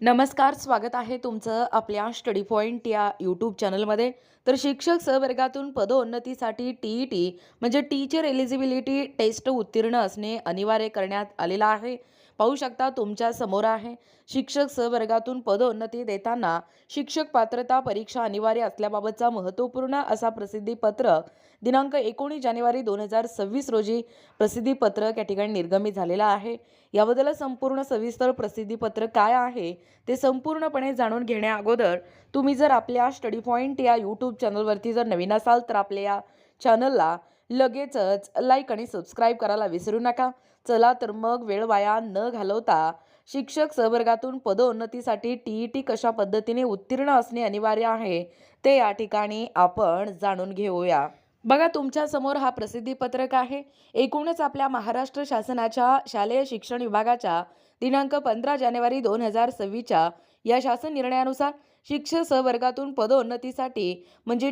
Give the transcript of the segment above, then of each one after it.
नमस्कार, स्वागत आहे तुमचं आपल्या स्टडी पॉइंट या यूट्यूब चॅनलमध्ये. तर शिक्षक सहवर्गातून पदोन्नतीसाठी टी म्हणजे टीचर एलिजिबिलिटी टेस्ट उत्तीर्ण असणे अनिवार्य करण्यात आलेलं आहे. पाहू शकता तुमच्या समोर आहे. शिक्षक सहवर्गातून पदोन्नती देताना शिक्षक पात्रता परीक्षा अनिवार्य असल्याबाबतचा महत्त्वपूर्ण असा प्रसिद्धीपत्रक दिनांक 19 जानेवारी 2026 रोजी प्रसिद्धीपत्रक या ठिकाणी निर्गमित झालेला आहे. याबद्दल संपूर्ण सविस्तर प्रसिद्धीपत्रक काय आहे ते संपूर्णपणे जाणून घेण्या अगोदर तुम्ही जर आपल्या स्टडी पॉइंट या यूट्यूब चॅनलवरती जर नवीन असाल तर आपल्या या चॅनलला लगेचच लाईक आणि सबस्क्राईब करायला विसरू नका. चला तर मग वेळ वाया न घालवता शिक्षक सहवर्गातून पदोन्नतीसाठी टी कशा पद्धतीने उत्तीर्ण असणे अनिवार्य आहे ते या ठिकाणी आपण जाणून घेऊया. बघा, तुमच्या समोर हा प्रसिद्धीपत्रक आहे. एकूणच आपल्या महाराष्ट्र शासनाच्या शालेय शिक्षण विभागाच्या दिनांक 15 जानेवारी 2026च्या या शासन निर्णयानुसार शिक्षक सहवर्गातून पदोन्नतीसाठी म्हणजे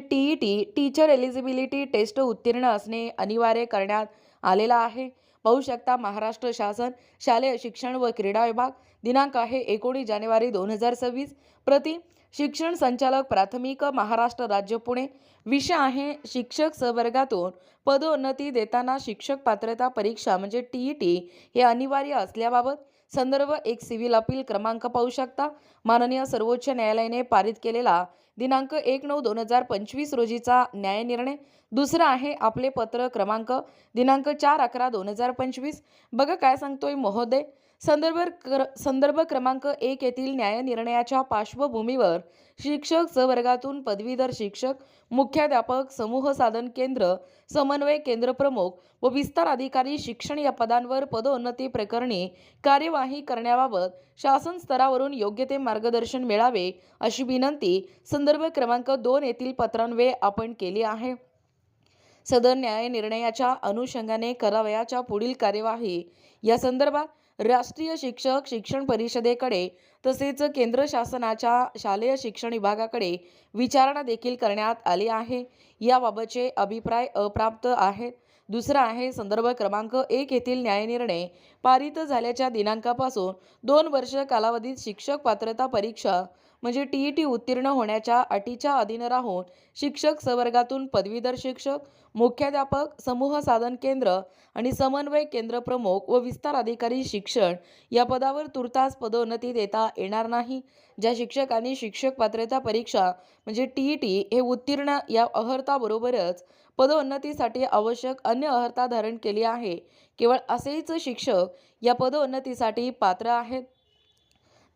टीचर एलिजिबिलिटी टेस्ट उत्तीर्ण असणे अनिवार्य करण्यात आलेला आहे. पाहू शकता महाराष्ट्र शासन शालेय शिक्षण व क्रीडा विभाग दिनांक आहे 19 जानेवारी 2026. प्रति शिक्षण संचालक प्राथमिक महाराष्ट्र राज्य पुणे. विषय आहे शिक्षक सहवर्गातून पदोन्नती देताना शिक्षक पात्रता परीक्षा म्हणजे टी हे अनिवार्य असल्याबाबत. संदर्भ एक सिव्हिल अपील क्रमांक पाहू शकता. माननीय सर्वोच्च न्यायालयाने पारित केलेला दिनांक 1/9/2025 रोजीचा न्यायनिर्णय. दुसरा आहे आपले पत्र क्रमांक दिनांक 4/11/2025. बघा काय सांगतोय महोदय. संदर्भ क्रमांक 1 येथील न्यायनिर्णयाच्या पार्श्वभूमीवर शिक्षक सहवर्गातून पदवीधर शिक्षक, मुख्याध्यापक, समूह साधन केंद्र, समन्वय केंद्र प्रमुख व विस्तार अधिकारी शिक्षण या पदांवर पदोन्नती प्रकरणी कार्यवाही करण्याबाबत शासन स्तरावरून योग्य ते मार्गदर्शन मिळावे अशी विनंती संदर्भ क्रमांक 2 येथील पत्रान्वये आपण केली आहे. सदर न्याय निर्णयाच्या अनुषंगाने करावयाच्या पुढील कार्यवाही या संदर्भात राष्ट्रीय शिक्षक शिक्षण परिषदेकडे तसेच केंद्र शासनाच्या शालेय शिक्षण विभागाकडे विचारणा देखील करण्यात आली आहे. याबाबतचे अभिप्राय अप्राप्त आहेत. दुसरा आहे संदर्भ क्रमांक 1 येथील न्यायनिर्णय पारित झाल्याच्या दिनांकापासून 2 वर्ष कालावधीत शिक्षक पात्रता परीक्षा म्हणजे टी उत्तीर्ण होण्याच्या अटीच्या अधीन राहून शिक्षक सहवर्गातून पदवीधर शिक्षक, मुख्याध्यापक, समूह साधन केंद्र आणि समन्वय केंद्र प्रमुख व विस्तार अधिकारी शिक्षण या पदावर तुर्तास पदोन्नती देता येणार नाही. ज्या शिक्षकांनी शिक्षक पात्रता परीक्षा म्हणजे टी हे उत्तीर्ण या अर्हताबरोबरच पदोन्नतीसाठी आवश्यक अन्य अर्हता धारण केली आहे, केवळ असेच शिक्षक या पदोन्नतीसाठी पात्र आहेत.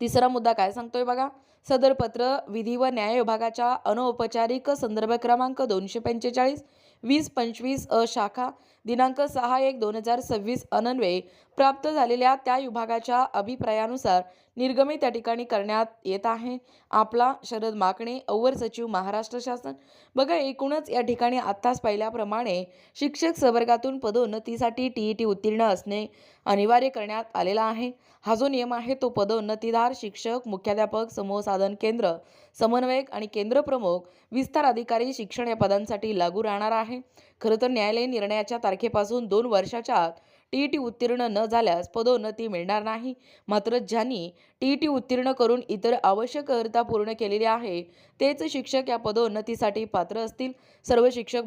तिसरा मुद्दा काय सांगतोय बघा. सदर पत्र विधी व न्याय विभागाच्या अनौपचारिक संदर्भ क्रमांक 245 2025 शाखा दिनांक 6/1/2026 अन्वये प्राप्त झालेल्या त्या विभागाच्या अभिप्रायानुसार निर्गमित त्या ठिकाणी करण्यात येत आहे. आपला शरद माकणे, अवर सचिव महाराष्ट्र शासन. बघा, एकूणच या ठिकाणी आत्ताच पाहिल्याप्रमाणे शिक्षक सहवर्गातून पदोन्नतीसाठी टी उत्तीर्ण असणे अनिवार्य करण्यात आलेला आहे. हा जो नियम आहे तो पदोन्नतीधार शिक्षक, मुख्याध्यापक, समूह साधन केंद्र, समन्वयक आणि केंद्र प्रमुख, विस्तार अधिकारी शिक्षण या पदांसाठी लागू राहणार आहे. खरं तर न्यायालयीन निर्णयाच्या तारखेपासून 2 वर्षाच्या आत टी उत्तीर्ण न झाल्यास पदोन्नती मिळणार नाही. मात्र ज्यांनी टी उत्तीर्ण करून इतर आवश्यक अर्हता पूर्ण केलेली आहे तेच शिक्षक या पदोन्नतीसाठी पात्र असतील. सर्व शिक्षक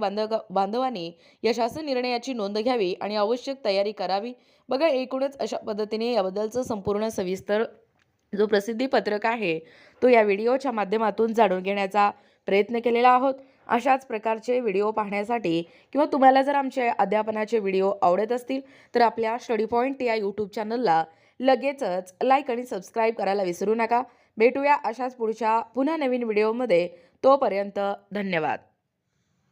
बांधवांनी या शासन निर्णयाची नोंद घ्यावी आणि आवश्यक तयारी करावी. बघा, एकूणच अशा पद्धतीने याबद्दलचं संपूर्ण सविस्तर जो प्रसिद्धीपत्रक आहे तो या व्हिडिओच्या माध्यमातून जाणून घेण्याचा प्रयत्न केलेला आहोत. अशाच प्रकारचे व्हिडिओ पाहण्यासाठी किंवा तुम्हाला जर आमचे अध्यापनाचे व्हिडिओ आवडत असतील तर आपल्या स्टडी पॉइंट या यूट्यूब चॅनलला लगेचच लाईक आणि सबस्क्राईब करायला विसरू नका. भेटूया अशाच पुढच्या पुन्हा नवीन व्हिडिओमध्ये. तोपर्यंत धन्यवाद.